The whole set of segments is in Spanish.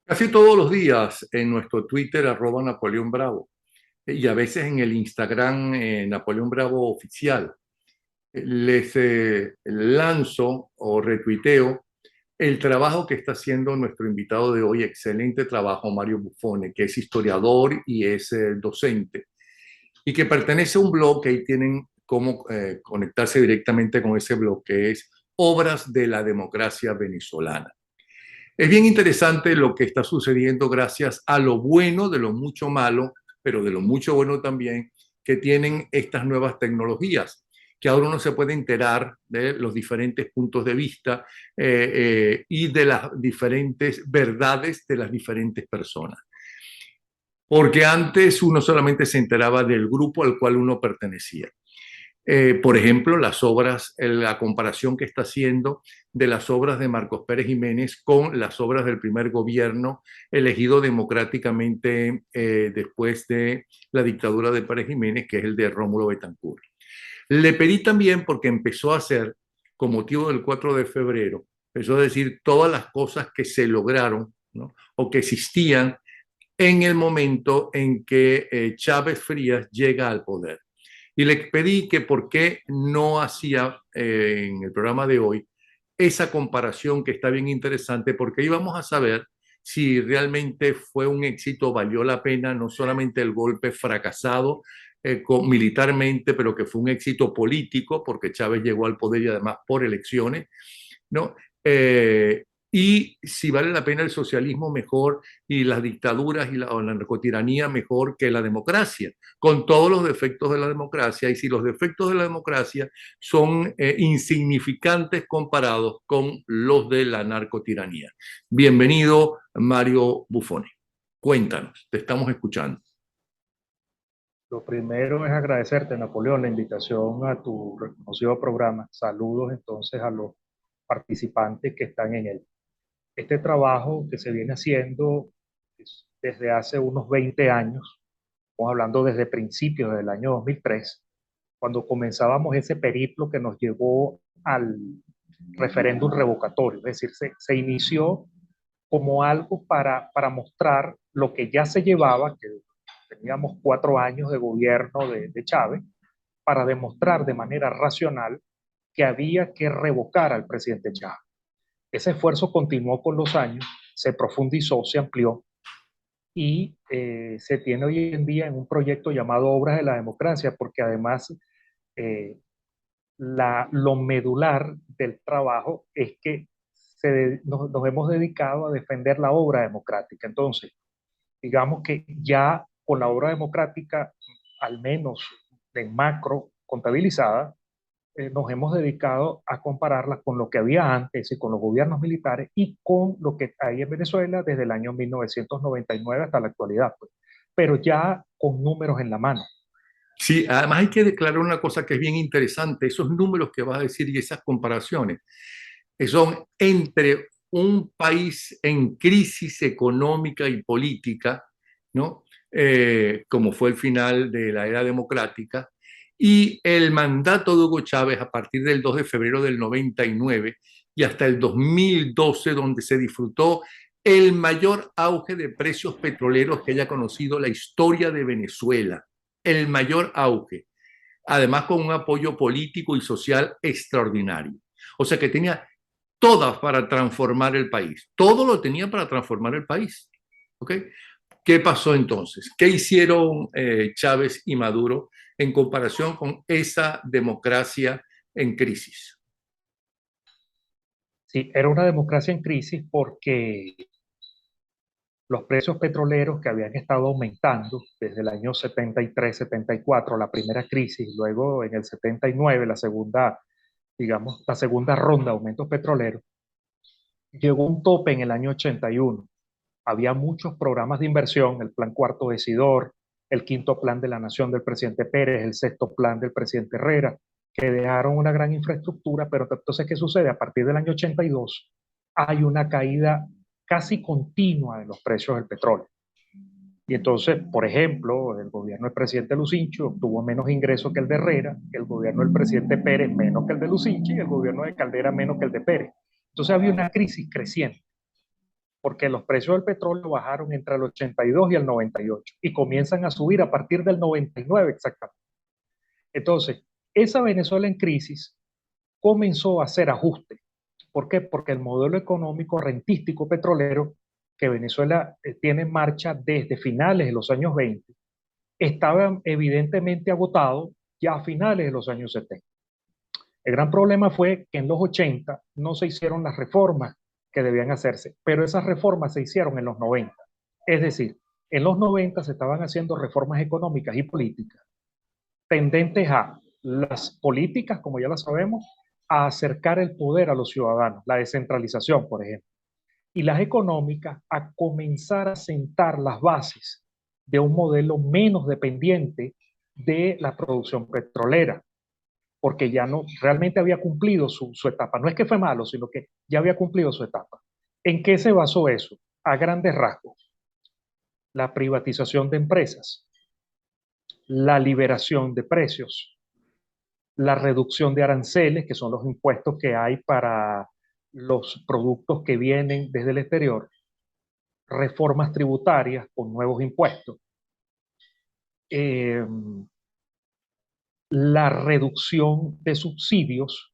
Casi todos los días en nuestro Twitter, @Napoleón Bravo, y a veces en el Instagram, Napoleón Bravo Oficial, les lanzo o retuiteo el trabajo que está haciendo nuestro invitado de hoy. Excelente trabajo, Mario Buffone, que es historiador y es docente, y que pertenece a un blog que ahí tienen cómo conectarse directamente con ese blog, que es Obras de la Democracia Venezolana. Es bien interesante lo que está sucediendo gracias a lo bueno de lo mucho malo, pero de lo mucho bueno también que tienen estas nuevas tecnologías, que ahora uno se puede enterar de los diferentes puntos de vista y de las diferentes verdades de las diferentes personas. Porque antes uno solamente se enteraba del grupo al cual uno pertenecía. Por ejemplo, las obras, la comparación que está haciendo de las obras de Marcos Pérez Jiménez con las obras del primer gobierno elegido democráticamente después de la dictadura de Pérez Jiménez, que es el de Rómulo Betancourt. Le pedí también, porque empezó a hacer, con motivo del 4 de febrero, empezó a decir todas las cosas que se lograron, ¿no?, o que existían en el momento en que Chávez Frías llega al poder. Y le pedí que por qué no hacía en el programa de hoy esa comparación que está bien interesante, porque íbamos a saber si realmente fue un éxito, valió la pena, no solamente el golpe fracasado militarmente, pero que fue un éxito político, porque Chávez llegó al poder y además por elecciones, ¿no? Y si vale la pena el socialismo mejor y las dictaduras y o la narcotiranía mejor que la democracia, con todos los defectos de la democracia, y si los defectos de la democracia son insignificantes comparados con los de la narcotiranía. Bienvenido, Mario Buffone. Cuéntanos, te estamos escuchando. Lo primero es agradecerte, Napoleón, la invitación a tu reconocido programa. Saludos entonces a los participantes que están en él. Este trabajo que se viene haciendo desde hace unos 20 años, estamos hablando desde principios del año 2003, cuando comenzábamos ese periplo que nos llevó al referéndum revocatorio. Es decir, se inició como algo para mostrar lo que ya se llevaba, que teníamos 4 años de gobierno de Chávez, para demostrar de manera racional que había que revocar al presidente Chávez. Ese esfuerzo continuó con los años, se profundizó, se amplió y se tiene hoy en día en un proyecto llamado Obras de la Democracia, porque además eh, lo medular del trabajo es que nos hemos dedicado a defender la obra democrática. Entonces, digamos que ya con la obra democrática, al menos en macro contabilizada, nos hemos dedicado a compararla con lo que había antes y con los gobiernos militares y con lo que hay en Venezuela desde el año 1999 hasta la actualidad, pues. Pero ya con números en la mano. Sí, además hay que declarar una cosa que es bien interesante. Esos números que vas a decir y esas comparaciones son entre un país en crisis económica y política, ¿no? Como fue el final de la era democrática, y el mandato de Hugo Chávez a partir del 2 de febrero del 99 y hasta el 2012, donde se disfrutó el mayor auge de precios petroleros que haya conocido la historia de Venezuela, el mayor auge, además con un apoyo político y social extraordinario. O sea que tenía todas para transformar el país. Todo lo tenía para transformar el país. ¿Ok? ¿Qué pasó entonces? ¿Qué hicieron Chávez y Maduro en comparación con esa democracia en crisis? Sí, era una democracia en crisis porque los precios petroleros que habían estado aumentando desde el año 73, 74, la primera crisis, luego en el 79, la segunda, digamos, la segunda ronda de aumentos petroleros, llegó a un tope en el año 81. Había muchos programas de inversión, el Plan Cuarto de Sidor, el quinto plan de la Nación del presidente Pérez, el sexto plan del presidente Herrera, que dejaron una gran infraestructura, pero entonces, ¿qué sucede? A partir del año 82 hay una caída casi continua de los precios del petróleo. Y entonces, por ejemplo, el gobierno del presidente Lucinchi obtuvo menos ingresos que el de Herrera, el gobierno del presidente Pérez menos que el de Lucinchi y el gobierno de Caldera menos que el de Pérez. Entonces había una crisis creciente. porque los precios del petróleo bajaron entre el 82 y el 98 y comienzan a subir a partir del 99 exactamente. Entonces, esa Venezuela en crisis comenzó a hacer ajustes. ¿Por qué? Porque el modelo económico rentístico petrolero que Venezuela tiene en marcha desde finales de los años 20 estaba evidentemente agotado ya a finales de los años 70. El gran problema fue que en los 80 no se hicieron las reformas que debían hacerse, pero esas reformas se hicieron en los 90. Es decir, en los 90 se estaban haciendo reformas económicas y políticas tendentes a las políticas, como ya lo sabemos, a acercar el poder a los ciudadanos, la descentralización, por ejemplo, y las económicas a comenzar a sentar las bases de un modelo menos dependiente de la producción petrolera, porque ya no realmente había cumplido su etapa. No es que fue malo, sino que ya había cumplido su etapa. ¿En qué se basó eso? A grandes rasgos, la privatización de empresas, la liberación de precios, la reducción de aranceles, que son los impuestos que hay para los productos que vienen desde el exterior, reformas tributarias con nuevos impuestos, eh, la reducción de subsidios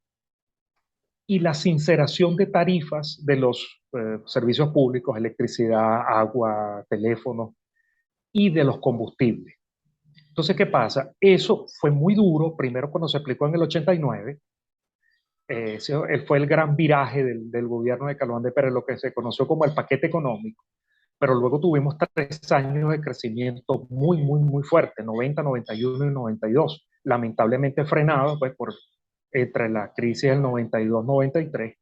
y la sinceración de tarifas de los servicios públicos, electricidad, agua, teléfono y de los combustibles. Entonces, ¿qué pasa? Eso fue muy duro, primero cuando se aplicó en el 89, fue el gran viraje del gobierno de Calván de Pérez, lo que se conoció como el paquete económico, pero luego tuvimos 3 años de crecimiento muy, muy, muy fuerte, 90, 91 y 92, lamentablemente frenado pues, entre la crisis del 92-93.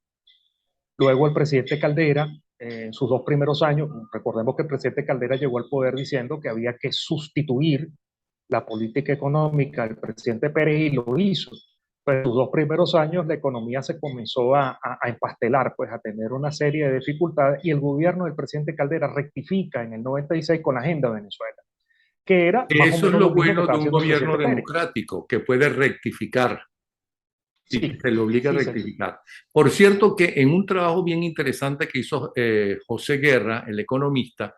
Luego el presidente Caldera, en sus 2 primeros años, recordemos que el presidente Caldera llegó al poder diciendo que había que sustituir la política económica del presidente Pérez y lo hizo. Pero en sus 2 primeros años la economía se comenzó a empastelar, pues a tener una serie de dificultades y el gobierno del presidente Caldera rectifica en el 96 con la Agenda Venezuela, que era más o Eso es menos lo lo mismo que bueno de estaba un haciendo el gobierno presidente Pérez. democrático, que puede rectificar y que Sí, se le obliga a sí, rectificar. Por cierto, que en un trabajo bien interesante que hizo José Guerra, el economista,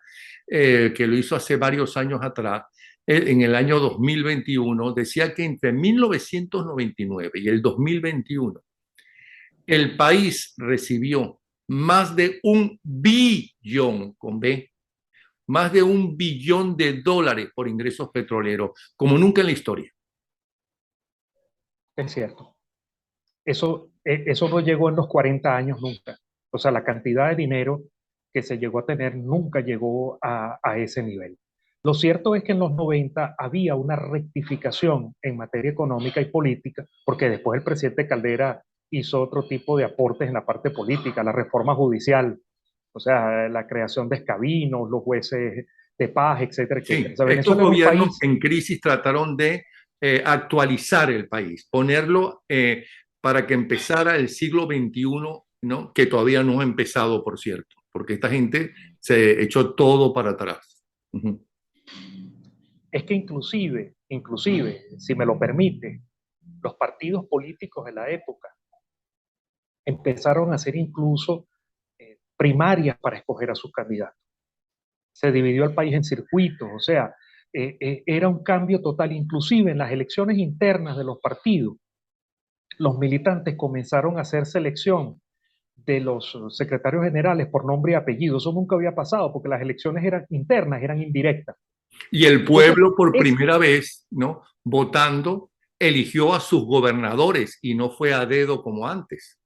que lo hizo hace varios años atrás, en el año 2021, decía que entre 1999 y el 2021, el país recibió más de 1 billón, con B, más de 1 billón de dólares por ingresos petroleros, como nunca en la historia. es cierto. Eso no llegó en los 40 años nunca. O sea, la cantidad de dinero que se llegó a tener nunca llegó a ese nivel. Lo cierto es que en los 90 había una rectificación en materia económica y política, porque después el presidente Caldera hizo otro tipo de aportes en la parte política, la reforma judicial, o sea, la creación de escabinos, los jueces de paz, etcétera, etcétera. O Sí, sea, estos Venezuela era un gobiernos país, en crisis trataron de actualizar el país, ponerlo para que empezara el siglo XXI, ¿no? Que todavía no ha empezado, por cierto, porque esta gente se echó todo para atrás. Ujú. es que inclusive, si me lo permite, los partidos políticos de la época empezaron a hacer incluso primarias para escoger a sus candidatos. Se dividió el país en circuitos, o sea, era un cambio total, inclusive en las elecciones internas de los partidos, los militantes comenzaron a hacer selección de los secretarios generales por nombre y apellido. Eso nunca había pasado porque las elecciones eran internas, eran indirectas. Y el Entonces, pueblo por es primera vez, ¿no? Votando, eligió a sus gobernadores y no fue a dedo como antes.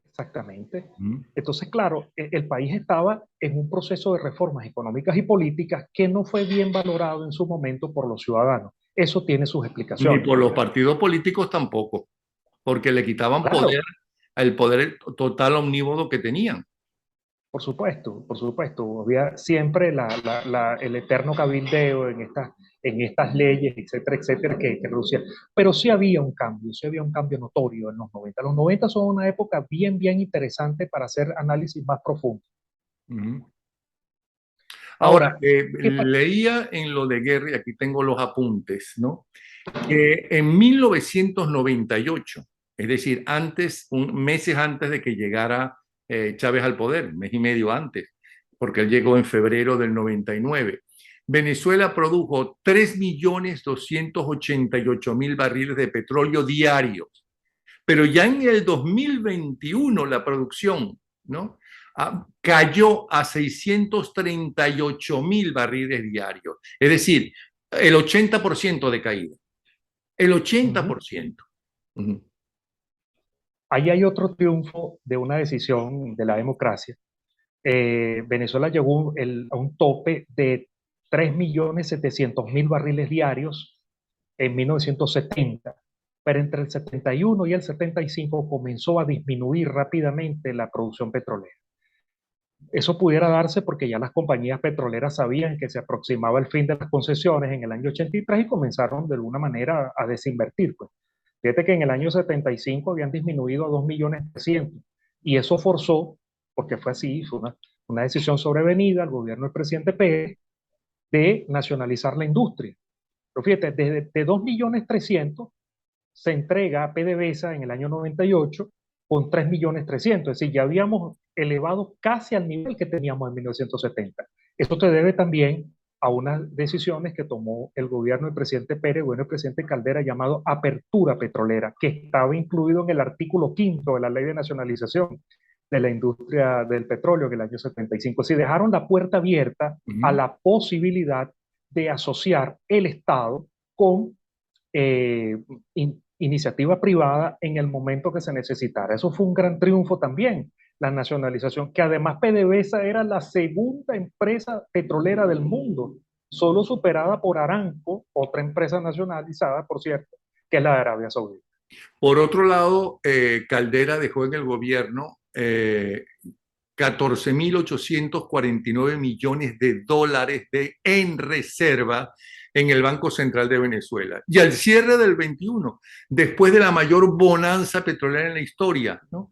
exactamente. Ujú. Entonces, claro, el país estaba en un proceso de reformas económicas y políticas que no fue bien valorado en su momento por los ciudadanos. Eso tiene sus Ni explicaciones. por los partidos políticos tampoco, porque le quitaban poder, Claro, el poder total omnímodo que tenían. por supuesto, por supuesto. Había siempre el eterno cabildeo en estas leyes, etcétera, etcétera, que reducía. Pero sí había un cambio notorio en los 90. Los 90 son una época bien, bien interesante para hacer análisis más profundo. Ujú. Ahora, Ahora, ¿qué pasa? leía en lo de Guerra, y aquí tengo los apuntes, ¿no? Que en 1998, es decir, meses antes de que llegara Chávez al poder, un mes y medio antes, porque él llegó en febrero del 99. Venezuela produjo 3.288.000 barriles de petróleo diarios, pero ya en el 2021 la producción, ¿no? Cayó a 638.000 barriles diarios, es decir, el 80% de caída, el Ujú. 80%. Uh-huh. Ahí hay otro triunfo de una decisión de la democracia. Venezuela llegó a un tope de 3.700.000 barriles diarios en 1970, pero entre el 71 y el 75 comenzó a disminuir rápidamente la producción petrolera. Eso pudiera darse porque ya las compañías petroleras sabían que se aproximaba el fin de las concesiones en el año 83 y comenzaron de alguna manera a desinvertir, pues. Fíjate que en el año 75 habían disminuido a 2.300.000 y eso forzó, porque fue así, fue una decisión sobrevenida al gobierno del presidente Pérez de nacionalizar la industria. Pero fíjate, desde de 2.300.000 se entrega a PDVSA en el año 98 con 3.300.000, es decir, ya habíamos elevado casi al nivel que teníamos en 1970. Esto se debe también a unas decisiones que tomó el gobierno del presidente Pérez, bueno, el presidente Caldera, llamado apertura petrolera, que estaba incluido en el artículo 5 de la ley de nacionalización de la industria del petróleo en el año 75. Si dejaron la puerta abierta a Uh-huh. la posibilidad de asociar el Estado con iniciativa privada en el momento que se necesitara. Eso fue un gran triunfo también, la nacionalización, que además PDVSA era la segunda empresa petrolera del mundo, solo superada por Aramco, otra empresa nacionalizada, por cierto, que es la de Arabia Saudita. Por otro lado, Caldera dejó en el gobierno 14.849 millones de dólares en reserva en el Banco Central de Venezuela. Y al cierre del 21, después de la mayor bonanza petrolera en la historia, ¿no?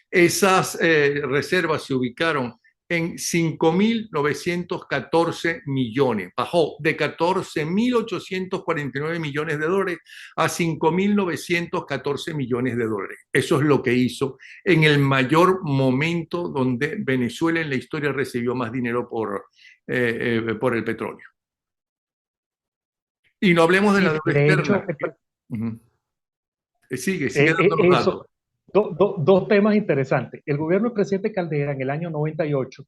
Esas reservas se ubicaron en 5.914 millones. Bajó de 14.849 millones de dólares a 5.914 millones de dólares. Eso es lo que hizo en el mayor momento donde Venezuela en la historia recibió más dinero por el petróleo. Y no hablemos de la Sí, deuda de hecho, externa. Uh-huh. Sigue dando los datos. eso, dos temas interesantes. El gobierno del presidente Caldera en el año 98,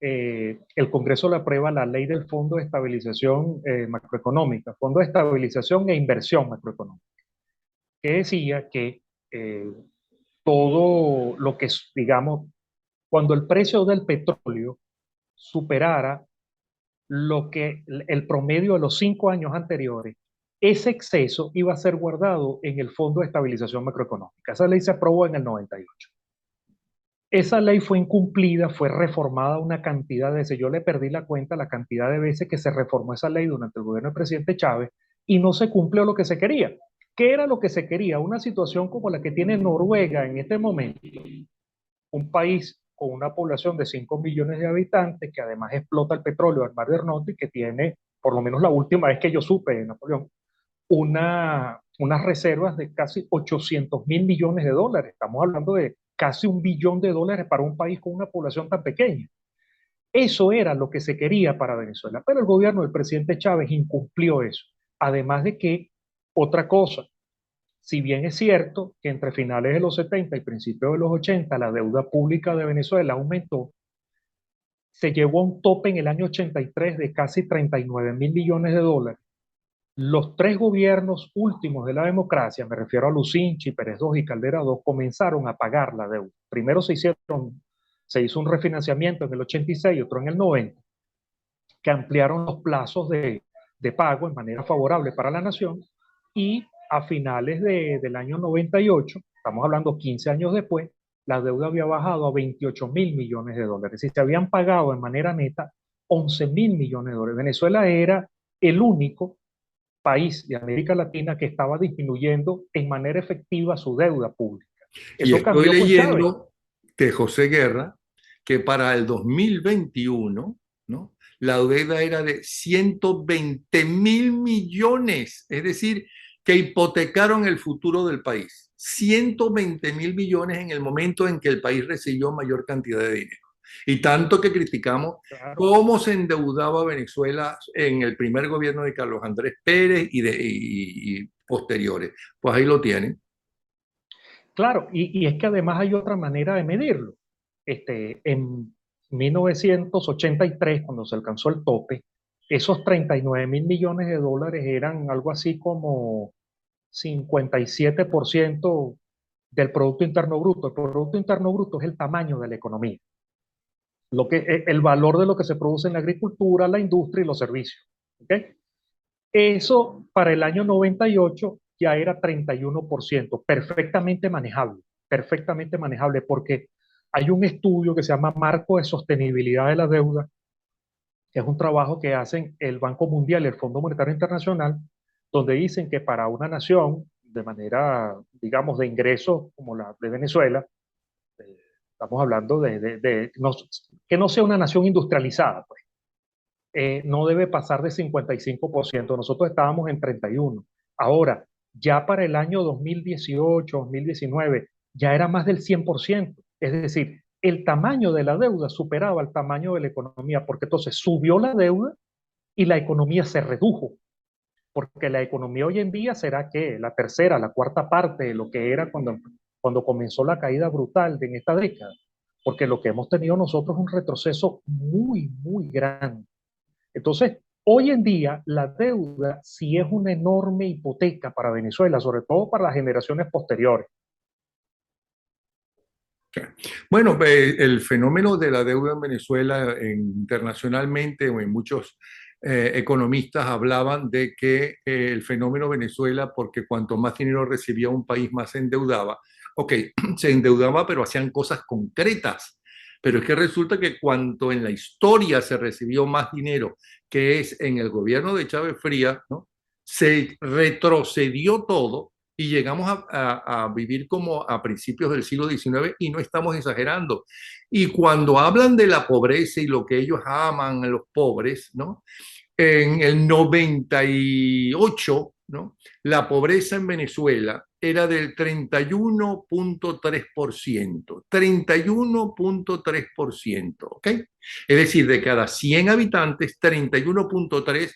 el Congreso le aprueba la ley del Fondo de Estabilización Macroeconómica, Fondo de Estabilización e Inversión Macroeconómica, que decía que eh, todo lo que, digamos, cuando el precio del petróleo superara lo que el promedio de los 5 años anteriores, ese exceso iba a ser guardado en el Fondo de Estabilización Macroeconómica. Esa ley se aprobó en el 98. Esa ley fue incumplida, fue reformada una cantidad de veces. Yo le perdí la cuenta la cantidad de veces que se reformó esa ley durante el gobierno del presidente Chávez y no se cumplió lo que se quería. ¿Qué era lo que se quería? Una situación como la que tiene Noruega en este momento, un país con una población de 5 millones de habitantes, que además explota el petróleo del Mar del Norte y que tiene, por lo menos la última vez que yo supe, Napoleón, unas reservas de casi 800.000 millones de dólares. Estamos hablando de casi 1 billón de dólares para un país con una población tan pequeña. Eso era lo que se quería para Venezuela, pero el gobierno del presidente Chávez incumplió eso. Además de que, otra cosa, si bien es cierto que entre finales de los 70 y principios de los 80 la deuda pública de Venezuela aumentó, se llegó a un tope en el año 83 de casi 39.000 millones de dólares. Los tres gobiernos últimos de la democracia, me refiero a Lucinchi, Pérez II y Caldera II, comenzaron a pagar la deuda. Primero se hizo un refinanciamiento en el 86 y otro en el 90, que ampliaron los plazos de pago en manera favorable para la nación, y a finales del año 98, estamos hablando 15 años después, la deuda había bajado a 28.000 millones de dólares y se habían pagado en manera neta 11.000 millones de dólares. Venezuela era el único país de América Latina que estaba disminuyendo en manera efectiva su deuda pública. Y Eso estoy cambió con Chávez. leyendo de José Guerra que para el 2021, ¿no? La deuda era de 120.000 millones, es decir, que hipotecaron el futuro del país. 120.000 millones en el momento en que el país recibió mayor cantidad de dinero. Y tanto que criticamos Claro, cómo se endeudaba Venezuela en el primer gobierno de Carlos Andrés Pérez y posteriores. Pues ahí lo tienen. claro, y es que además hay otra manera de medirlo. En 1983, cuando se alcanzó el tope, esos 39.000 millones de dólares eran algo así como 57% del Producto Interno Bruto. El Producto Interno Bruto es el tamaño de la economía, el valor de lo que se produce en la agricultura, la industria y los servicios. ¿Ok? Eso para el año 98 ya era 31%, perfectamente manejable, porque hay un estudio que se llama Marco de Sostenibilidad de la Deuda, que es un trabajo que hacen el Banco Mundial y el Fondo Monetario Internacional, donde dicen que para una nación de manera, digamos, de ingresos como la de Venezuela, estamos hablando que no sea una nación industrializada, pues, no debe pasar de 55%. Nosotros estábamos en 31%. Ahora, ya para el año 2018, 2019, ya era más del 100%. Es decir, el tamaño de la deuda superaba el tamaño de la economía, porque entonces subió la deuda y la economía se redujo. Porque la economía hoy en día será que la tercera, la cuarta parte de lo que era cuando comenzó la caída brutal en esta década. Porque lo que hemos tenido nosotros es un retroceso muy, muy grande. Entonces, hoy en día la deuda sí es una enorme hipoteca para Venezuela, sobre todo para las generaciones posteriores. Bueno, el fenómeno de la deuda en Venezuela internacionalmente o en muchos economistas hablaban de que el fenómeno Venezuela, porque cuanto más dinero recibía un país, más se endeudaba. Ok, se endeudaba, pero hacían cosas concretas. Pero es que resulta que cuanto en la historia se recibió más dinero, que es en el gobierno de Chávez Frías, ¿no? Se retrocedió todo y llegamos a vivir como a principios del siglo XIX y no estamos exagerando. Y cuando hablan de la pobreza y lo que ellos aman a los pobres, ¿no? En el 98, ¿no? La pobreza en Venezuela era del 31.3%, 31.3%, ¿ok? Es decir, de cada 100 habitantes, 31.3,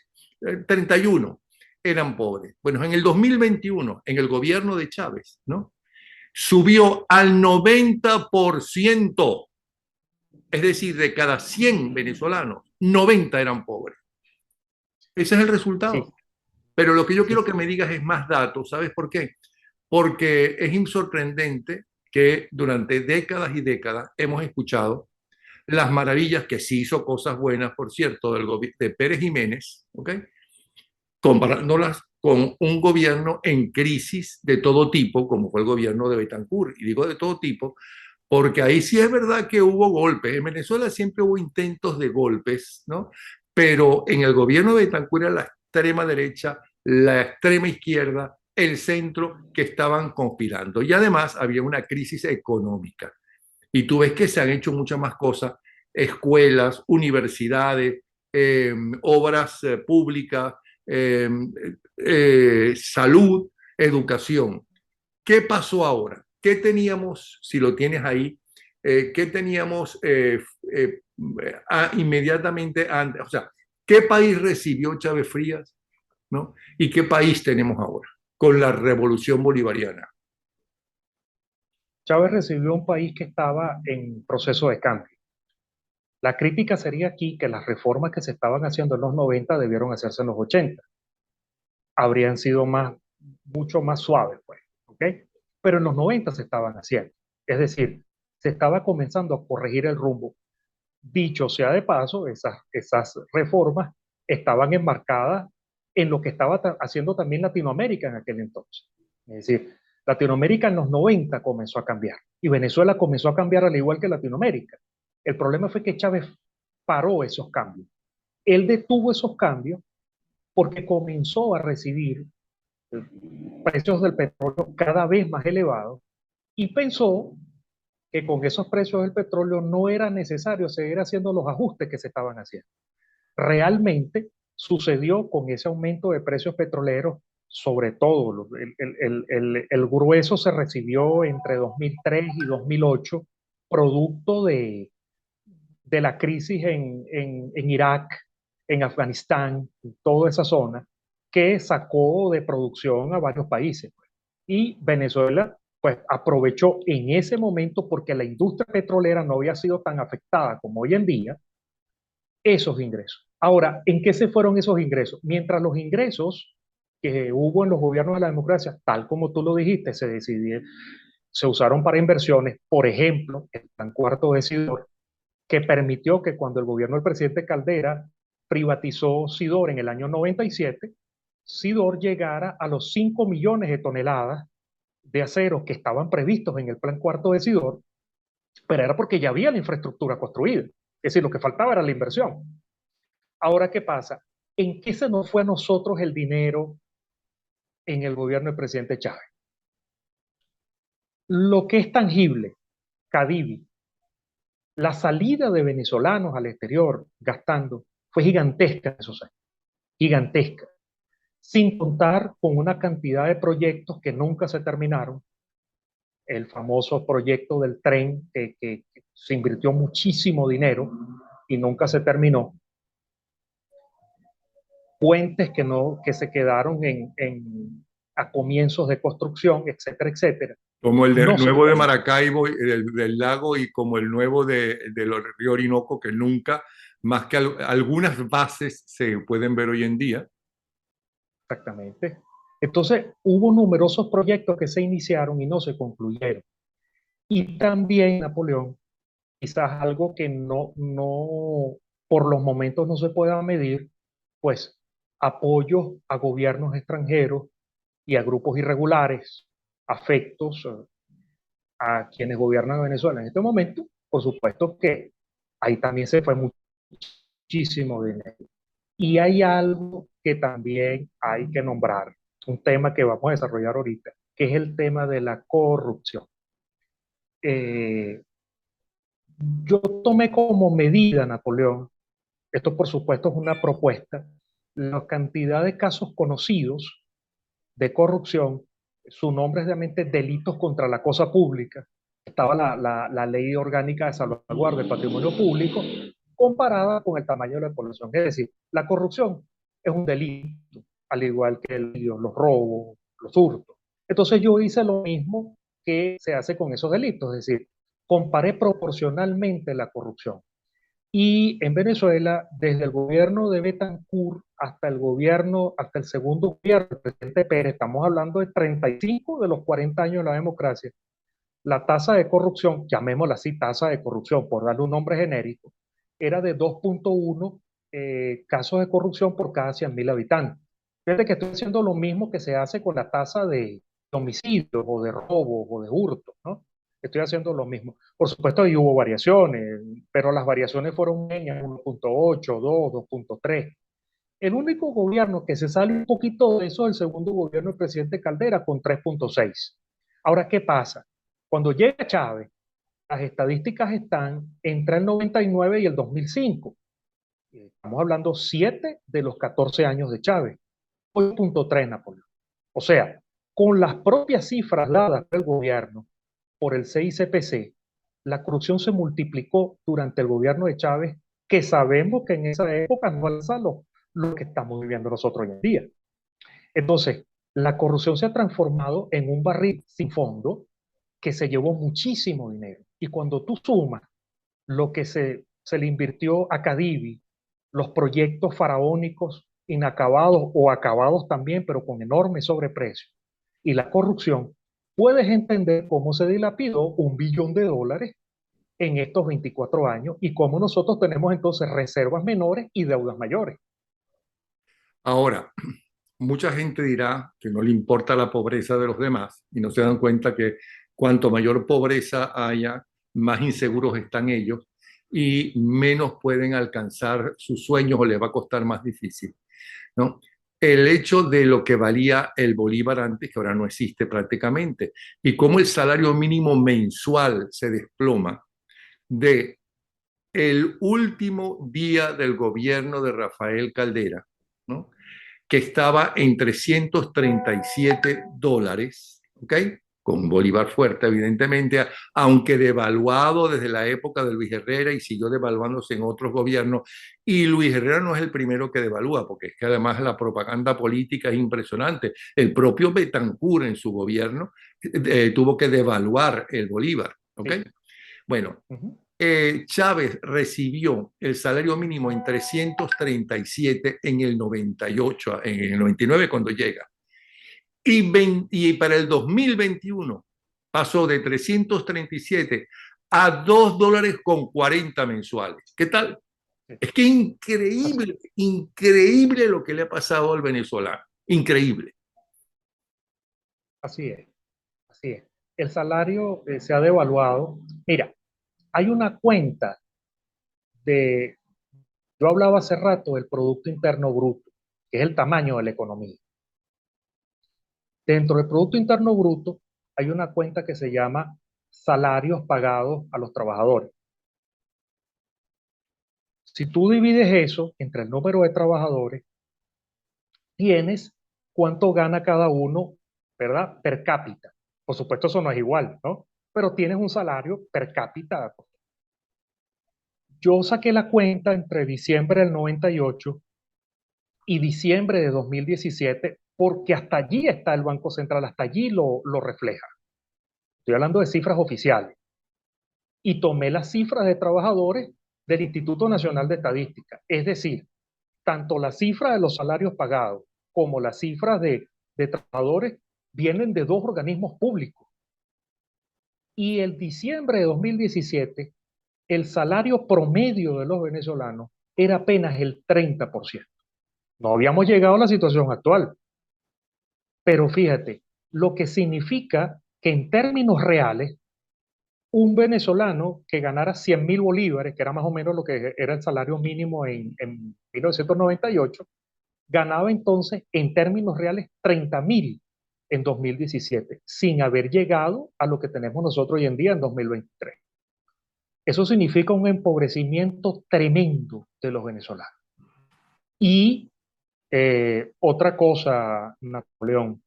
31 eran pobres. Bueno, en el 2021, en el gobierno de Chávez, ¿no? Subió al 90%, es decir, de cada 100 venezolanos, 90 eran pobres. Ese es el Sí, resultado. Pero lo que yo sí, quiero que me digas es más datos. ¿Sabes por qué? Porque es sorprendente que durante décadas y décadas hemos escuchado las maravillas que sí hizo cosas buenas, por cierto, de Pérez Jiménez, ¿ok? Comparándolas con un gobierno en crisis de todo tipo, como fue el gobierno de Betancourt. Y digo de todo tipo, porque ahí sí es verdad que hubo golpes. En Venezuela siempre hubo intentos de golpes, ¿no? Pero en el gobierno de Betancourt era la extrema derecha, la extrema izquierda, el centro que estaban conspirando. Y además había una crisis económica. Y tú ves que se han hecho muchas más cosas, escuelas, universidades, obras públicas, eh, salud, educación. ¿Qué pasó ahora? ¿Qué teníamos, si lo tienes ahí, qué teníamos inmediatamente antes? O sea, ¿qué país recibió Chávez Frías? ¿No? ¿Y qué país tenemos ahora con la revolución bolivariana? Chávez recibió un país que estaba en proceso de cambio. La crítica sería aquí que las reformas que se estaban haciendo en los 90 debieron hacerse en los 80. Habrían sido mucho más suaves, pues, ¿ok? Pero en los 90 se estaban haciendo. Es decir, se estaba comenzando a corregir el rumbo. Dicho sea de paso, esas reformas estaban enmarcadas en lo que estaba haciendo también Latinoamérica en aquel entonces. Es decir, Latinoamérica en los 90 comenzó a cambiar y Venezuela comenzó a cambiar al igual que Latinoamérica. El problema fue que Chávez paró esos cambios. Él detuvo esos cambios porque comenzó a recibir precios del petróleo cada vez más elevados y pensó que con esos precios del petróleo no era necesario seguir haciendo los ajustes que se estaban haciendo. Realmente sucedió con ese aumento de precios petroleros, sobre todo el grueso se recibió entre 2003 y 2008, producto de la crisis en Irak, en Afganistán, en toda esa zona, que sacó de producción a varios países. Y Venezuela pues aprovechó en ese momento, porque la industria petrolera no había sido tan afectada como hoy en día, esos ingresos. Ahora, ¿en qué se fueron esos ingresos? Mientras los ingresos que hubo en los gobiernos de la democracia, tal como tú lo dijiste, se usaron para inversiones, por ejemplo, el plan cuarto de Sidor, que permitió que cuando el gobierno del presidente Caldera privatizó Sidor en el año 97, Sidor llegara a los 5 millones de toneladas de acero que estaban previstos en el plan cuarto de Sidor, pero era porque ya había la infraestructura construida. Es decir, lo que faltaba era la inversión. Ahora, ¿qué pasa? ¿En qué se nos fue a nosotros el dinero en el gobierno del presidente Chávez? Lo que es tangible, Cadivi, la salida de venezolanos al exterior gastando fue gigantesca en esos años, gigantesca, sin contar con una cantidad de proyectos que nunca se terminaron. El famoso proyecto del tren, que se invirtió muchísimo dinero y nunca se terminó. Puentes que se quedaron a comienzos de construcción, etcétera, etcétera. Como el No se nuevo de terminó. Maracaibo, del lago, y como el nuevo del río Orinoco, que nunca, más que algunas bases se pueden ver hoy en día. Exactamente. Entonces, hubo numerosos proyectos que se iniciaron y no se concluyeron. Y también, Napoleón, quizás algo que por los momentos no se pueda medir, pues apoyo a gobiernos extranjeros y a grupos irregulares, afectos a quienes gobiernan Venezuela en este momento. Por supuesto que ahí también se fue muchísimo dinero. Y hay algo que también hay que nombrar, un tema que vamos a desarrollar ahorita, que es el tema de la corrupción. Eh, yo tomé como medida, Napoleón, esto por supuesto es una propuesta, la cantidad de casos conocidos de corrupción, su nombre es realmente delitos contra la cosa pública. Estaba la ley orgánica de salvaguardia del patrimonio público comparada con el tamaño de la población. Es decir, la corrupción es un delito, al igual que los robos, los hurtos. Entonces yo hice lo mismo que se hace con esos delitos, es decir, comparé proporcionalmente la corrupción. Y en Venezuela, desde el gobierno de Betancourt hasta el segundo gobierno del presidente Pérez, estamos hablando de 35 de los 40 años de la democracia, la tasa de corrupción, llamémosla así, tasa de corrupción, por darle un nombre genérico, era de 2.1 casos de corrupción por cada 100.000 habitantes. Fíjate que estoy haciendo lo mismo que se hace con la tasa de homicidios o de robos o de hurtos, ¿no? Estoy haciendo lo mismo. Por supuesto, ahí hubo variaciones, pero las variaciones fueron pequeñas, 1.8, 2, 2.3. El único gobierno que se sale un poquito de eso es el segundo gobierno del presidente Caldera con 3.6. Ahora, ¿qué pasa? Cuando llega Chávez, las estadísticas están entre el 99 y el 2005. Estamos hablando 7 de los 14 años de Chávez. 8.3, Napoleón. O sea, con las propias cifras dadas del gobierno por el CICPC, la corrupción se multiplicó durante el gobierno de Chávez, que sabemos que en esa época no alcanza lo que estamos viviendo nosotros hoy en día. Entonces, la corrupción se ha transformado en un barril sin fondo que se llevó muchísimo dinero. Y cuando tú sumas lo que se le invirtió a Cadivi, los proyectos faraónicos inacabados o acabados también, pero con enorme sobreprecio, y la corrupción, puedes entender cómo se dilapidó $1 billón en estos 24 años y cómo nosotros tenemos entonces reservas menores y deudas mayores. Ahora, mucha gente dirá que no le importa la pobreza de los demás y no se dan cuenta que cuanto mayor pobreza haya, más inseguros están ellos y menos pueden alcanzar sus sueños o les va a costar más difícil, ¿no? El hecho de lo que valía el bolívar antes, que ahora no existe prácticamente, y cómo el salario mínimo mensual se desploma de el último día del gobierno de Rafael Caldera, ¿no? Que estaba en $337, ¿ok? con Bolívar fuerte, evidentemente, aunque devaluado desde la época de Luis Herrera y siguió devaluándose en otros gobiernos. Y Luis Herrera no es el primero que devalúa, porque es que además la propaganda política es impresionante. El propio Betancur en su gobierno tuvo que devaluar el Bolívar. ¿Ok? Sí. Bueno, Ujú. Chávez recibió el salario mínimo en 337 en el 98, en el 99 cuando llega. Y para el 2021 pasó de 337 a $2.40 mensuales. ¿Qué tal? Sí. Es que Así, increíble, increíble lo que le ha pasado al venezolano. Increíble. así es, así es. El salario se ha devaluado. Mira, hay una cuenta de, yo hablaba hace rato del Producto Interno Bruto, que es el tamaño de la economía. Dentro del Producto Interno Bruto hay una cuenta que se llama salarios pagados a los trabajadores. Si tú divides eso entre el número de trabajadores, tienes cuánto gana cada uno, ¿verdad? Per cápita. Por supuesto, eso no es igual, ¿no? Pero tienes un salario per cápita. Yo saqué la cuenta entre diciembre del 98 y diciembre de 2017 porque hasta allí está el Banco Central, hasta allí lo refleja. Estoy hablando de cifras oficiales. Y tomé las cifras de trabajadores del Instituto Nacional de Estadística. Es decir, tanto la cifra de los salarios pagados como las cifras de trabajadores vienen de dos organismos públicos. Y el diciembre de 2017, el salario promedio de los venezolanos era apenas el 30%. No habíamos llegado a la situación actual, pero fíjate, lo que significa que en términos reales, un venezolano que ganara 100.000 bolívares, que era más o menos lo que era el salario mínimo en 1998, ganaba entonces en términos reales 30.000 en 2017, sin haber llegado a lo que tenemos nosotros hoy en día en 2023. Eso significa un empobrecimiento tremendo de los venezolanos. Y otra cosa, Napoleón,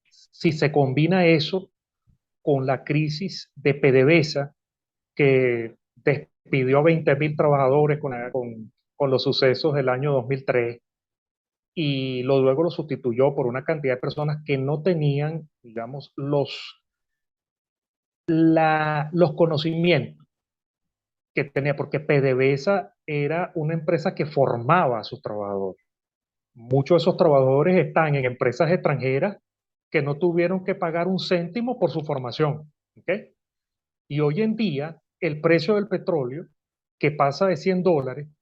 si se combina eso con la crisis de PDVSA, que despidió a 20.000 trabajadores con los sucesos del año 2003 y luego lo sustituyó por una cantidad de personas que no tenían, digamos, los conocimientos que tenía, porque PDVSA era una empresa que formaba a sus trabajadores. Muchos de esos trabajadores están en empresas extranjeras que no tuvieron que pagar un céntimo por su formación. ¿Okay? Y hoy en día, el precio del petróleo, que pasa de $100,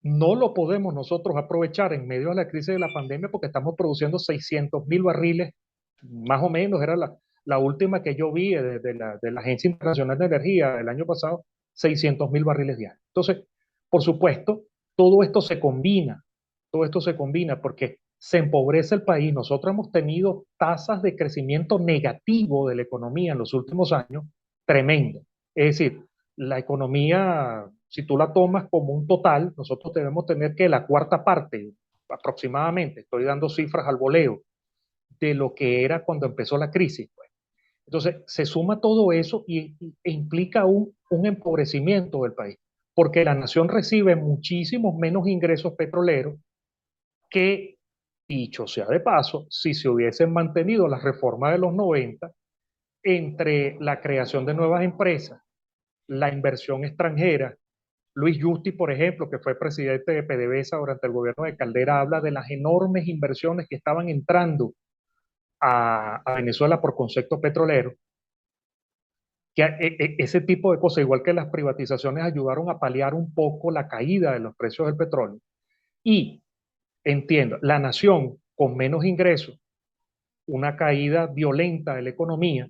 no lo podemos nosotros aprovechar en medio de la crisis de la pandemia porque estamos produciendo 600.000 barriles, más o menos, era la última que yo vi de la Agencia Internacional de Energía del año pasado, 600.000 barriles diarios. Entonces, por supuesto, todo esto se combina, todo esto se combina porque se empobrece el país. Nosotros hemos tenido tasas de crecimiento negativo de la economía en los últimos años, tremendo. Es decir, la economía, si tú la tomas como un total, nosotros debemos tener que la cuarta parte, aproximadamente, estoy dando cifras al voleo, de lo que era cuando empezó la crisis. Pues. Entonces, se suma todo eso e implica un empobrecimiento del país, porque la nación recibe muchísimos menos ingresos petroleros que, dicho sea de paso, si se hubiesen mantenido las reformas de los 90 entre la creación de nuevas empresas, la inversión extranjera. Luis Justi, por ejemplo, que fue presidente de PDVSA durante el gobierno de Caldera, habla de las enormes inversiones que estaban entrando a Venezuela por concepto petrolero, que ese tipo de cosas, igual que las privatizaciones, ayudaron a paliar un poco la caída de los precios del petróleo. Y entiendo, la nación con menos ingresos, una caída violenta de la economía,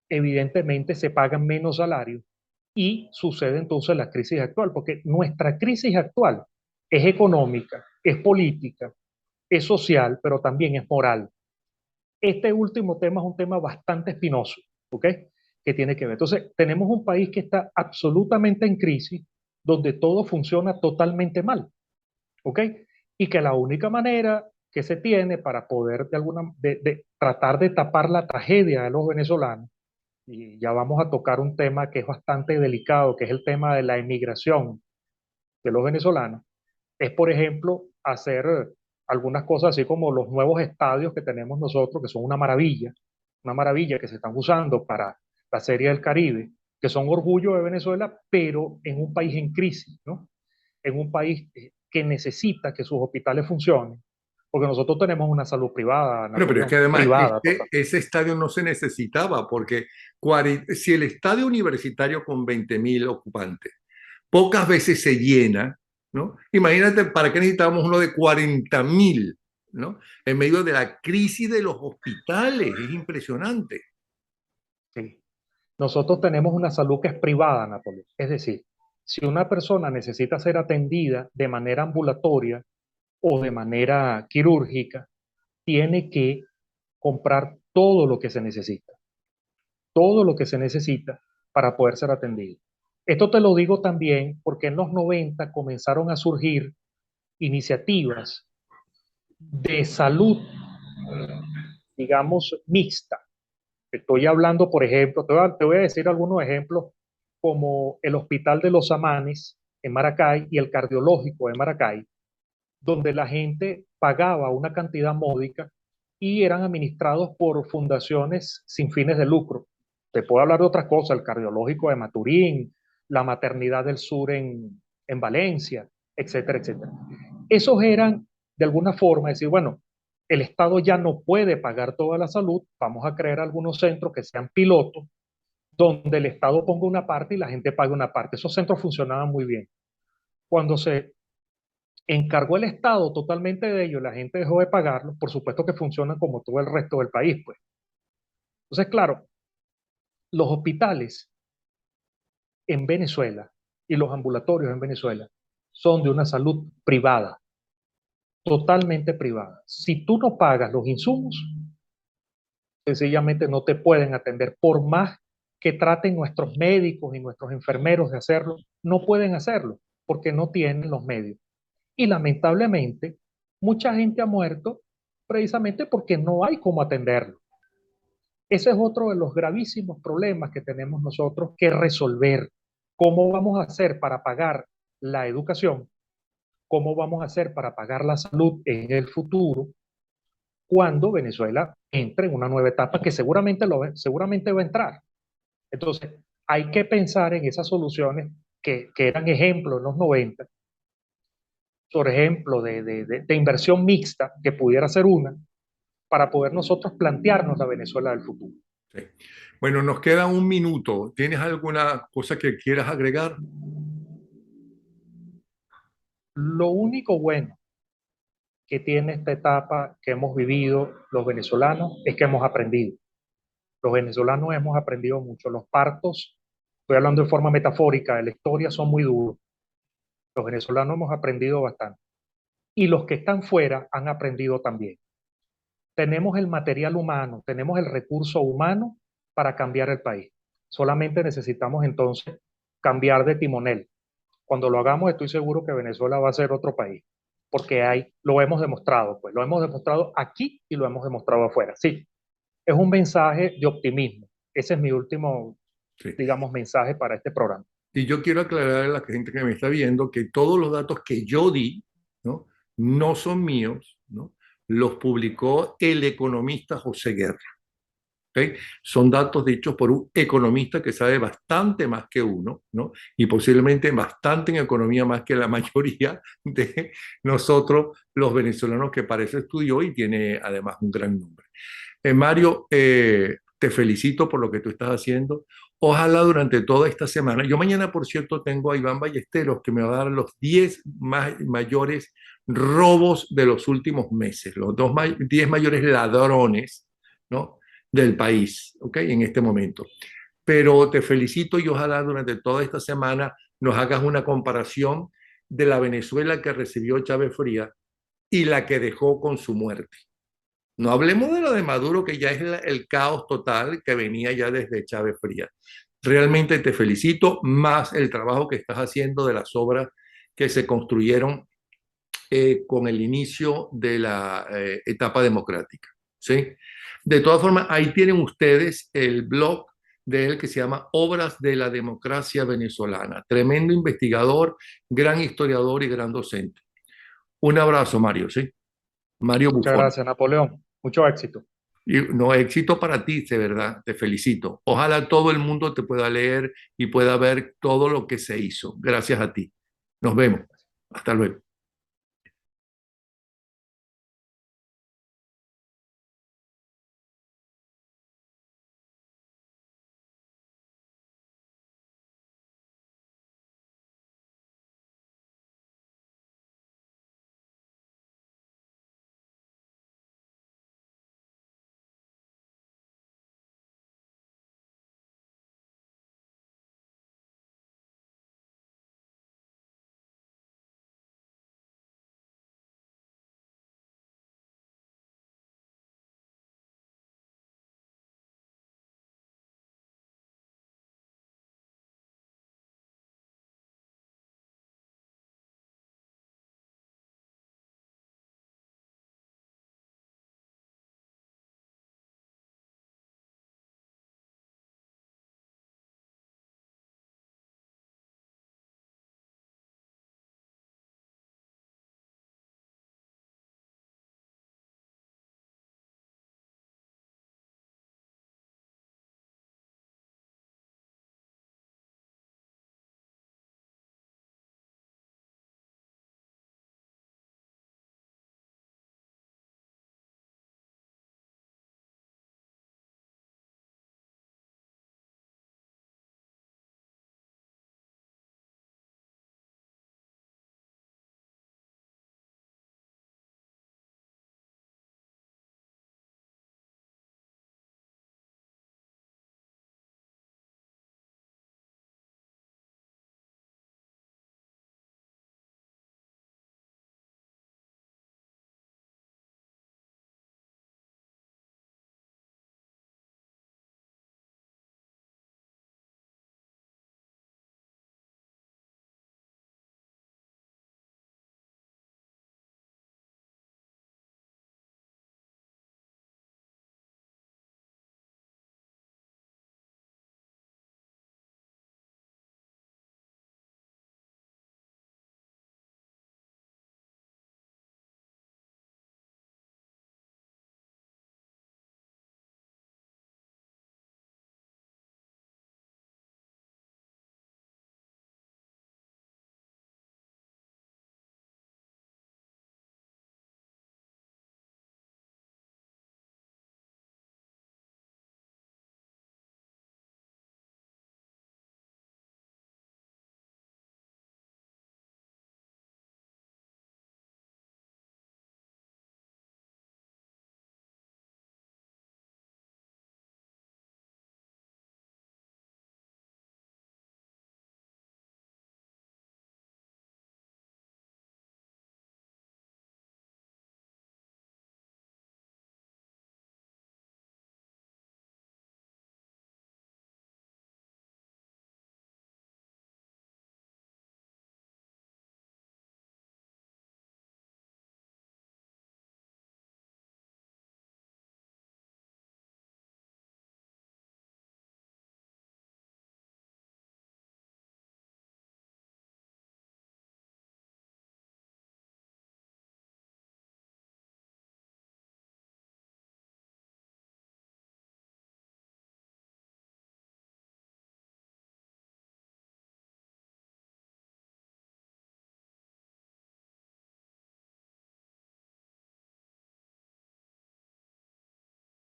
evidentemente se pagan menos salarios y sucede entonces la crisis actual, porque nuestra crisis actual es económica, es política, es social, pero también es moral. Este último tema es un tema bastante espinoso, ¿ok? Que tiene que ver. Entonces, tenemos un país que está absolutamente en crisis, donde todo funciona totalmente mal, ¿ok? Y que la única manera que se tiene para poder de tratar de tapar la tragedia de los venezolanos. Y ya vamos a tocar un tema que es bastante delicado, que es el tema de la emigración de los venezolanos. Es, por ejemplo, hacer algunas cosas así como los nuevos estadios que tenemos nosotros, que son una maravilla que se están usando para la Serie del Caribe, que son orgullo de Venezuela, pero en un país en crisis, ¿no? En un país que necesita que sus hospitales funcionen, porque nosotros tenemos una salud privada, Bueno, pero es que Napoleón, además privada total. ese estadio no se necesitaba, porque si el estadio universitario con 20.000 ocupantes pocas veces se llena, ¿no? Imagínate, ¿para qué necesitábamos uno de 40.000, ¿no? En medio de la crisis de los hospitales, es impresionante. Sí. Nosotros tenemos una salud que es privada, Napoleón. Es decir, si una persona necesita ser atendida de manera ambulatoria o de manera quirúrgica, tiene que comprar todo lo que se necesita para poder ser atendido. Esto te lo digo también porque en los 90 comenzaron a surgir iniciativas de salud, digamos, mixta. Estoy hablando, por ejemplo, te voy a decir algunos ejemplos como el Hospital de los Amanes en Maracay y el Cardiológico de Maracay, donde la gente pagaba una cantidad módica y eran administrados por fundaciones sin fines de lucro. Te puedo hablar de otras cosas, el Cardiológico de Maturín, la Maternidad del Sur en Valencia, etcétera, etcétera. Esos eran, de alguna forma, decir, bueno, el Estado ya no puede pagar toda la salud, vamos a crear algunos centros que sean pilotos, donde el Estado ponga una parte y la gente pague una parte. Esos centros funcionaban muy bien. Cuando se encargó el Estado totalmente de ello, la gente dejó de pagarlo, por supuesto que funcionan como todo el resto del país, pues. Entonces, claro, los hospitales en Venezuela y los ambulatorios en Venezuela son de una salud privada, totalmente privada. Si tú no pagas los insumos, sencillamente no te pueden atender. Por más que traten nuestros médicos y nuestros enfermeros de hacerlo, no pueden hacerlo porque no tienen los medios. Y lamentablemente, mucha gente ha muerto precisamente porque no hay cómo atenderlo. Ese es otro de los gravísimos problemas que tenemos nosotros que resolver. ¿Cómo vamos a hacer para pagar la educación? ¿Cómo vamos a hacer para pagar la salud en el futuro cuando Venezuela entre en una nueva etapa que seguramente va a entrar? Entonces, hay que pensar en esas soluciones que eran ejemplos en los 90, por ejemplo, de inversión mixta, que pudiera ser una, para poder nosotros plantearnos la Venezuela del futuro. Sí. Bueno, nos queda un minuto. ¿Tienes alguna cosa que quieras agregar? Lo único bueno que tiene esta etapa que hemos vivido los venezolanos es que hemos aprendido. Los venezolanos hemos aprendido mucho. Los partos, estoy hablando de forma metafórica, de la historia son muy duros. Los venezolanos hemos aprendido bastante. Y los que están fuera han aprendido también. Tenemos el material humano, tenemos el recurso humano para cambiar el país. Solamente necesitamos entonces cambiar de timonel. Cuando lo hagamos, estoy seguro que Venezuela va a ser otro país, porque lo hemos demostrado, pues lo hemos demostrado aquí y lo hemos demostrado afuera. Sí, es un mensaje de optimismo. Ese es mi último, Sí. digamos, mensaje para este programa. Y yo quiero aclarar a la gente que me está viendo que todos los datos que yo di, ¿no? No son míos, ¿no? Los publicó el economista José Guerra. ¿Okay? Son datos dichos por un economista que sabe bastante más que uno, ¿no? Y posiblemente bastante en economía más que la mayoría de nosotros, los venezolanos, que para eso estudió y tiene además un gran nombre. Mario, te felicito por lo que tú estás haciendo. Ojalá durante toda esta semana, yo mañana, por cierto, tengo a Iván Ballesteros que me va a dar los 10 mayores robos de los últimos meses, los 10 mayores ladrones, ¿no? Del país, ¿ok? En este momento. Pero te felicito y ojalá durante toda esta semana nos hagas una comparación de la Venezuela que recibió Chávez Frías y la que dejó con su muerte. No hablemos de lo de Maduro, que ya es el caos total que venía ya desde Chávez Frías. Realmente te felicito, más el trabajo que estás haciendo de las obras que se construyeron con el inicio de la etapa democrática. ¿Sí? De todas formas, ahí tienen ustedes el blog de él que se llama Obras de la Democracia Venezolana. Tremendo investigador, gran historiador y gran docente. Un abrazo, Mario, ¿sí? Mario Muchas Buffon. gracias, Napoleón. Mucho éxito. Y no, éxito para ti, de verdad, te felicito. Ojalá todo el mundo te pueda leer y pueda ver todo lo que se hizo. Gracias a ti. Nos vemos. Hasta luego.